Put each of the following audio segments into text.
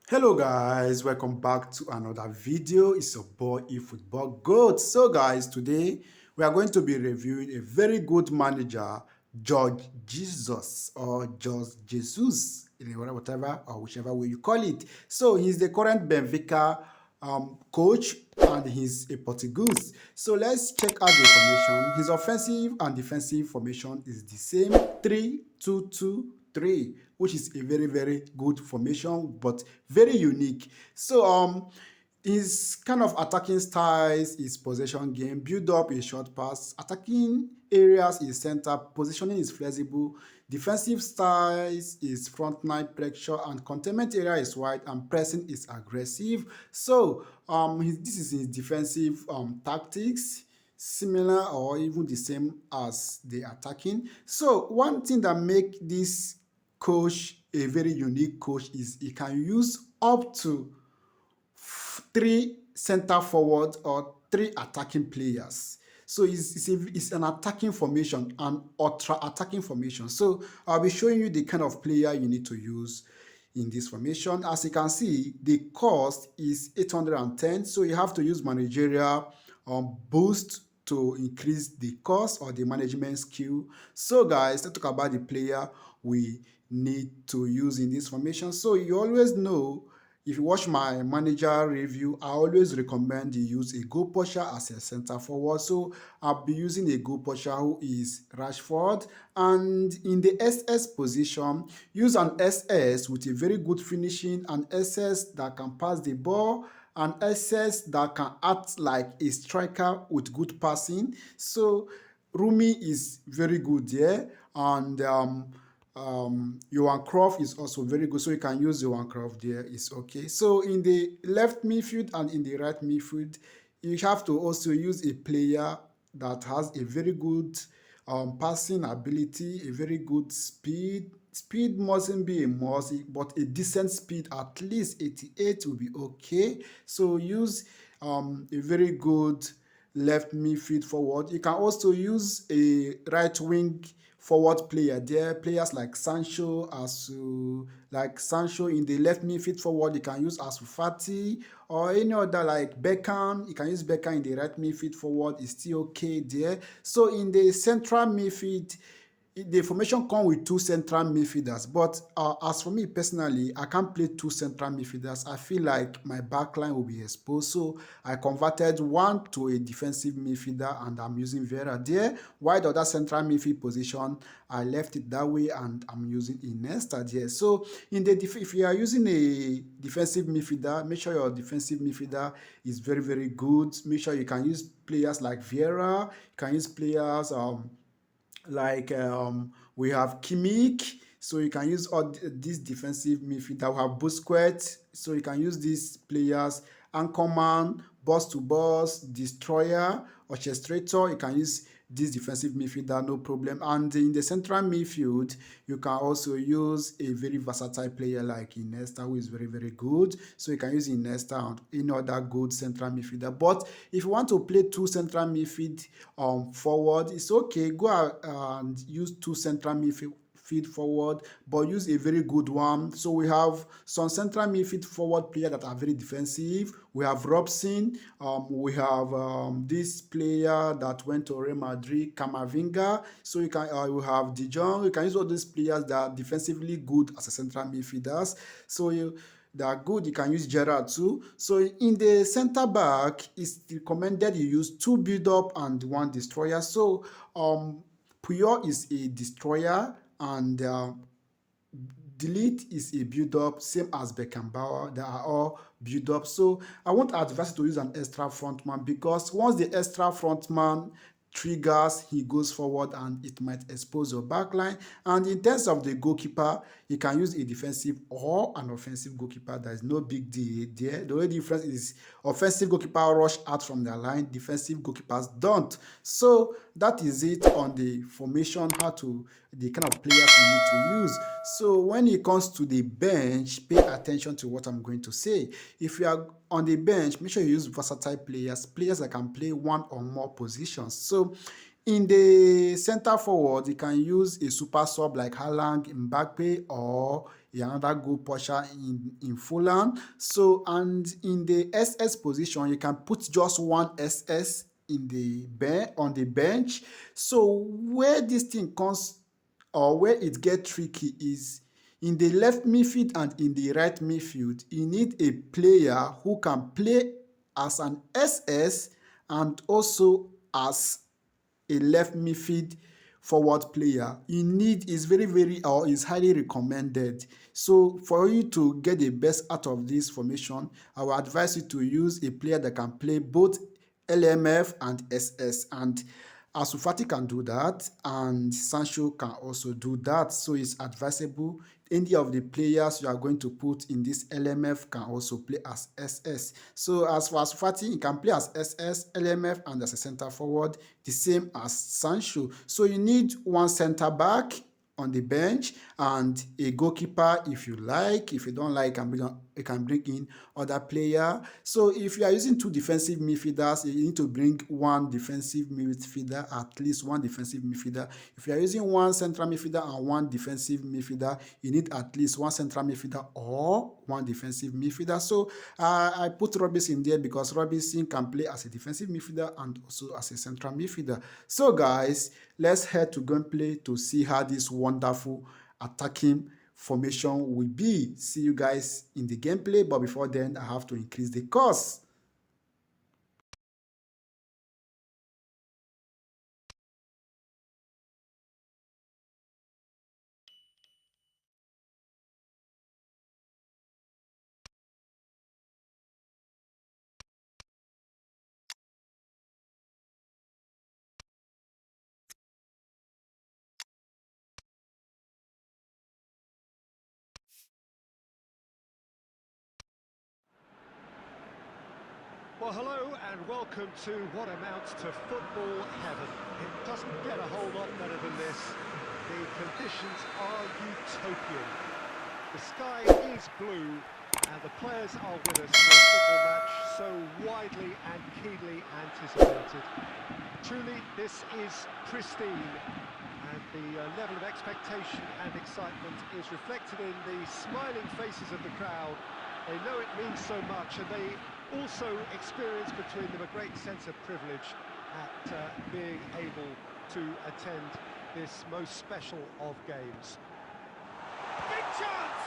Hello guys, welcome back to another video. It's your boy eFootball Goat. So guys, today we are going to be reviewing a very good manager, George Jesus or George Jesus, whatever or whichever way you call it. So he's the current Benfica coach and he's a Portuguese. So let's check out the formation. His offensive and defensive formation is the same 3-2-2-3, which is a very good formation but very unique. So his kind of attacking styles is possession game, build up is short pass, attacking areas is center, positioning is flexible, defensive styles is front line pressure, and containment area is wide, and pressing is aggressive. So this is his defensive tactics, similar or even the same as the attacking. So one thing that make this coach a very unique coach is he can use up to three center forward or three attacking players. So it's an attacking formation, an ultra attacking formation. So I'll be showing you the kind of player you need to use in this formation. As you can see, the cost is 810. So you have to use managerial boost to increase the cost or the management skill. So guys, let's talk about the player we need to use in this formation. So you always know, if you watch my manager review, I always recommend you use a goal pusher as a center forward. So I'll be using a goal pusher who is Rashford. And in the SS position, use an SS with a very good finishing, an SS that can pass the ball, an SS that can act like a striker with good passing. So Rumi is very good there. And Johan Cruyff is also very good, so you can use Johan Cruyff there. It's okay. So in the left midfield and in the right midfield, you have to also use a player that has a very good passing ability, a very good speed. Speed mustn't be a must, but a decent speed, at least 88 will be okay. So use a very good left midfield forward. You can also use a right wing forward player there. Players like Sancho, like Sancho in the left midfield forward, you can use Ansu Fati, or any other like Beckham. You can use Beckham in the right midfield forward. It's still okay there. So in the central midfield, the formation come with two central midfielders, but as for me personally, I can't play two central midfielders. I feel like my backline will be exposed, so I converted one to a defensive midfielder and I'm using Vera there. While the other central midfield position, I left it that way and I'm using Iniesta there. So if you are using a defensive midfielder, make sure your defensive midfielder is very good. Make sure you can use players like Vieira. You can use players like we have Kimmich, so you can use all these defensive midfielder. We have Busquets, so you can use these players. Anchorman, boss to boss, destroyer, orchestrator. You can use this defensive midfielder, no problem. And in the central midfield, you can also use a very versatile player like Iniesta, who is very good. So you can use Iniesta and any other good central midfielder. But if you want to play two central midfield forward, it's okay. Go and use two central midfield forward, but use a very good one. So we have some central midfield forward players that are very defensive. We have Robson. We have this player that went to Real Madrid, Camavinga. So you can we have De Jong. You can use all these players that are defensively good as a central midfielders. So they are good. You can use Gerrard too. So in the center back, it's recommended you use two build up and one destroyer. So Puyol is a destroyer and Delete is a build-up, same as Beckenbauer. They are all build-up. So I won't advise you to use an extra frontman, because once the extra frontman triggers, he goes forward and it might expose your backline. And in terms of the goalkeeper, you can use a defensive or an offensive goalkeeper. There is no big deal there. The only difference is offensive goalkeeper rush out from their line, defensive goalkeepers don't. So that is it on the formation, the kind of players you need to use. So when it comes to the bench, pay attention to what I'm going to say. If you are on the bench, make sure you use versatile players that can play one or more positions. So In the center forward, you can use a super sub like Haaland, Mbappe, or another goal pusher in Fulham. So, and in the SS position, you can put just one SS in the on the bench. So, where this thing comes or where it gets tricky is in the left midfield and in the right midfield, you need a player who can play as an SS and also as a left midfield forward player. You need is very very or is highly recommended. So for you to get the best out of this formation, I will advise you to use a player that can play both LMF and SS, and Ansu Fati can do that and Sancho can also do that. So it's advisable any of the players you are going to put in this LMF can also play as SS. So as for Ansu Fati, he can play as SS, LMF, and as a center forward, the same as Sancho. So you need one center back on the bench and a goalkeeper if you like. If you don't like, you can bring in other player. So if you are using two defensive midfielders, you need to bring one defensive midfielder, at least one defensive midfielder. If you are using one central midfielder and one defensive midfielder, you need at least one central midfielder or one defensive midfielder. So I put Robinson in there because Robinson can play as a defensive midfielder and also as a central midfielder. So guys, let's head to gameplay to see how this wonderful attacking formation will be. See you guys in the gameplay, but before then I have to increase the cost. Well, hello and welcome to what amounts to football heaven. It doesn't get a whole lot better than this. The conditions are utopian. The sky is blue and the players are with us for a football match so widely and keenly anticipated. Truly, this is pristine, and the level of expectation and excitement is reflected in the smiling faces of the crowd. They know it means so much, and they also experience between them a great sense of privilege at being able to attend this most special of games. Big chance!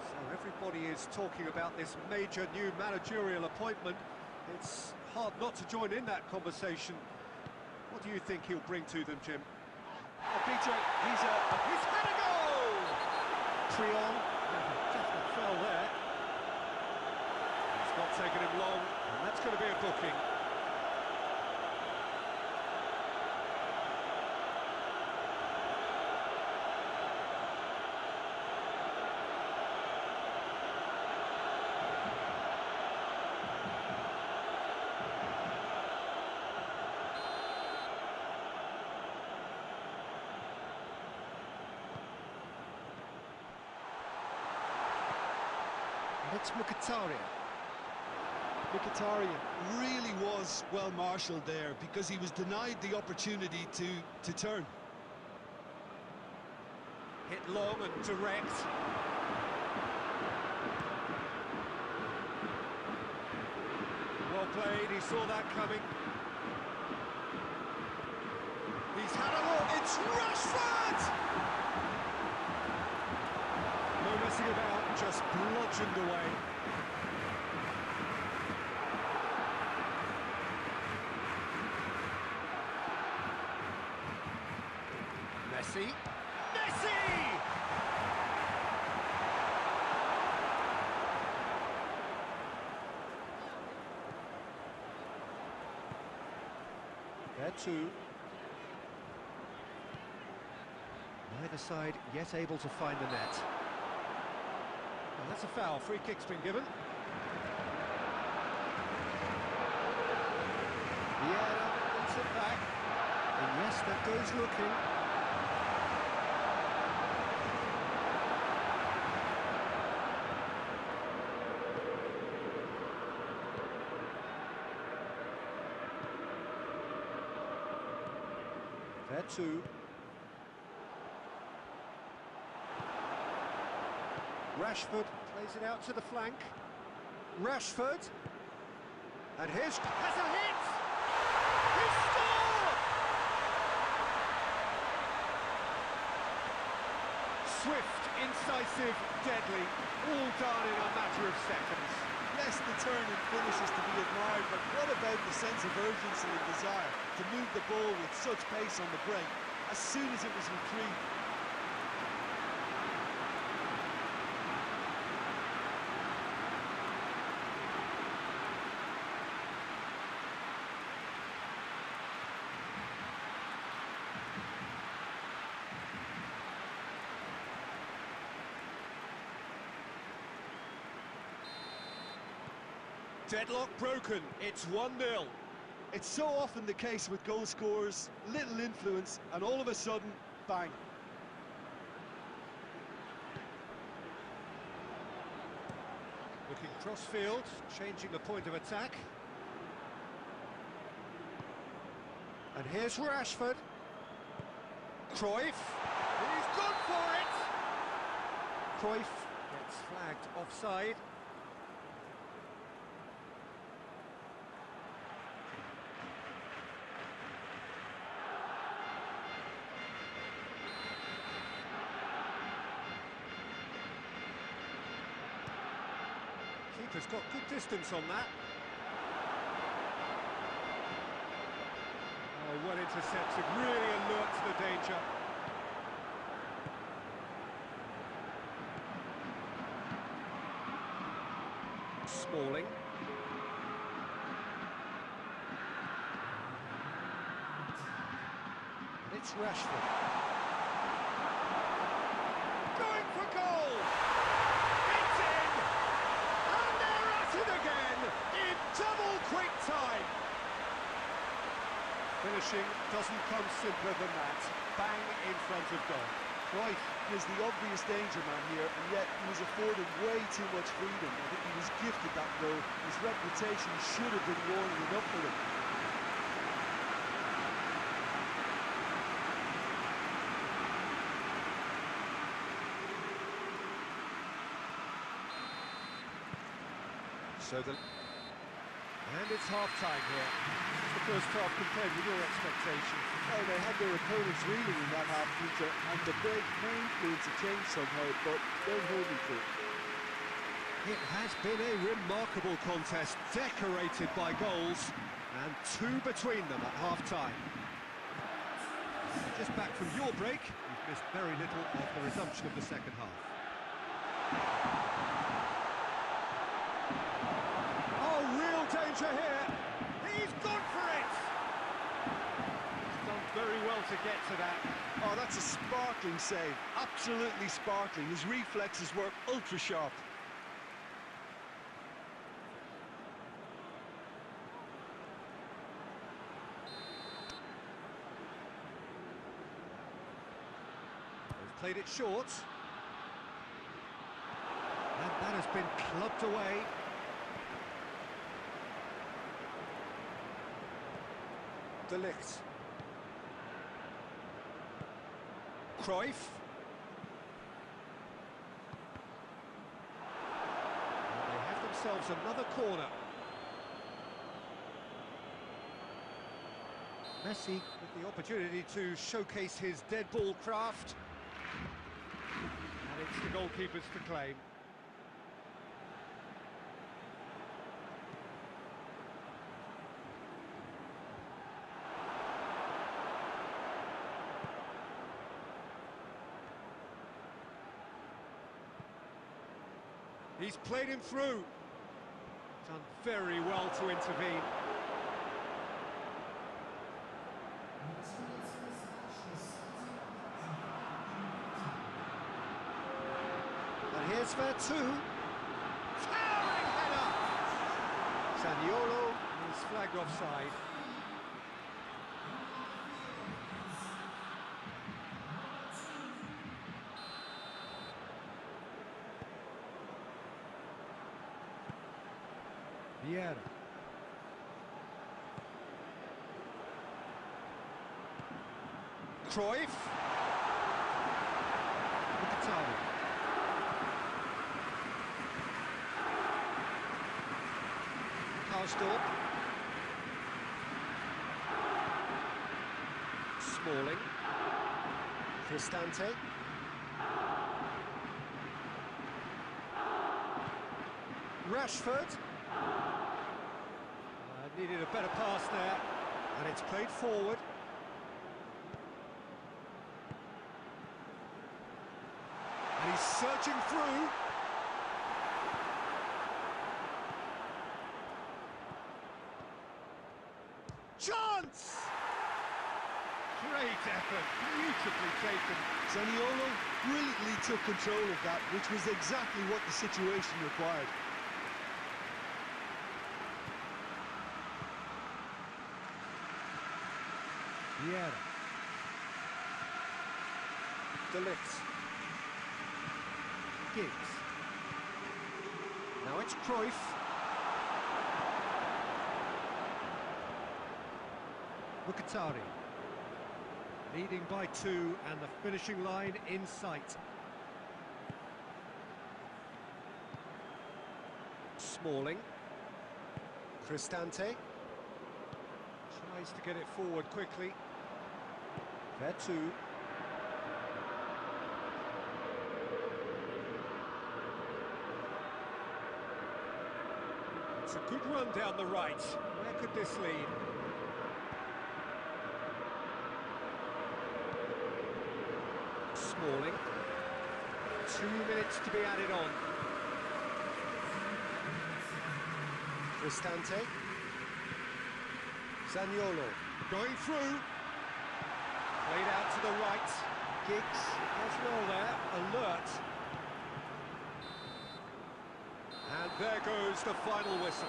So everybody is talking about this major new managerial appointment. It's hard not to join in that conversation. What do you think he'll bring to them, Jim? Oh, BJ, he's had a goal! Trion, definitely fell there. It's not taken him long, and that's going to be a booking. It's Mkhitaryan. Mkhitaryan really was well marshalled there because he was denied the opportunity to turn. Hit long and direct. Well played, he saw that coming. He's had a look, it's Rashford! No messing about, just bludgeoned away. Messi! Messi! There too. Neither side yet able to find the net. Well, that's a foul. Free kick's been given. Yeah, it's it back. And yes, that goes looking. There too. Rashford plays it out to the flank. Rashford. And here's... has a hit! He scored! Swift, incisive, deadly, all done in a matter of seconds. Yes, the turn and finish is to be admired, but what about the sense of urgency and desire to move the ball with such pace on the break as soon as it was retrieved? Deadlock broken, it's 1-0. It's so often the case with goal scorers, little influence, and all of a sudden, bang. Looking cross-field, changing the point of attack. And here's Rashford. Cruyff. He's gone for it! Cruyff gets flagged offside. Keeper's got good distance on that. Oh, well intercepted, really alert to the danger. Smalling. And it's Rashford. Going for goal! It's in! And they're at it again in double quick time. Finishing doesn't come simpler than that. Bang in front of goal. Cruyff is the obvious danger man here, and yet he was afforded way too much freedom. I think he was gifted that goal. His reputation should have been warning enough for him. And it's half-time here. The first half compared with your expectation. Well, they had their opponents reeling in that half, Peter, and the break may influence a change somehow, but don't hold me to it. It has been a remarkable contest, decorated by goals, and two between them at half-time. Just back from your break, you've missed very little of the resumption of the second half. Oh, real danger here! He's gone for it! He's done very well to get to that. Oh, that's a sparkling save. Absolutely sparkling. His reflexes were ultra-sharp. They've played it short. And that has been clubbed away. De Ligt. Cruyff. And they have themselves another corner. Messi with the opportunity to showcase his dead ball craft. And it's the goalkeepers to claim. He's played him through. Done very well to intervene. And here's Vertu. Towering header! Zaniolo is flagged offside. Vieira. Cruyff. Mkhitaryan. Karsdorp. Smalling. Cristante. Rashford. Needed a better pass there, and it's played forward. And he's searching through. Chance! Great effort, beautifully taken. Zaniolo brilliantly took control of that, which was exactly what the situation required. Vieira. De Ligt. Giggs. Now it's Cruyff. Mkhitaryan. Leading by 2 and the finishing line in sight. Smalling. Cristante. Tries to get it forward quickly. Vertu. It's a good run down the right. Where could this lead? Smalling. 2 minutes to be added on. Cristante. Zaniolo. Going through. Played out to the right. Giggs as well there. Alert. And there goes the final whistle.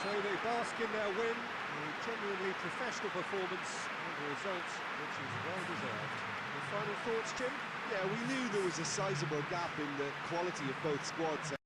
So they bask in their win. A genuinely professional performance and a result which is well deserved. The final thoughts, Jim? Yeah, we knew there was a sizable gap in the quality of both squads.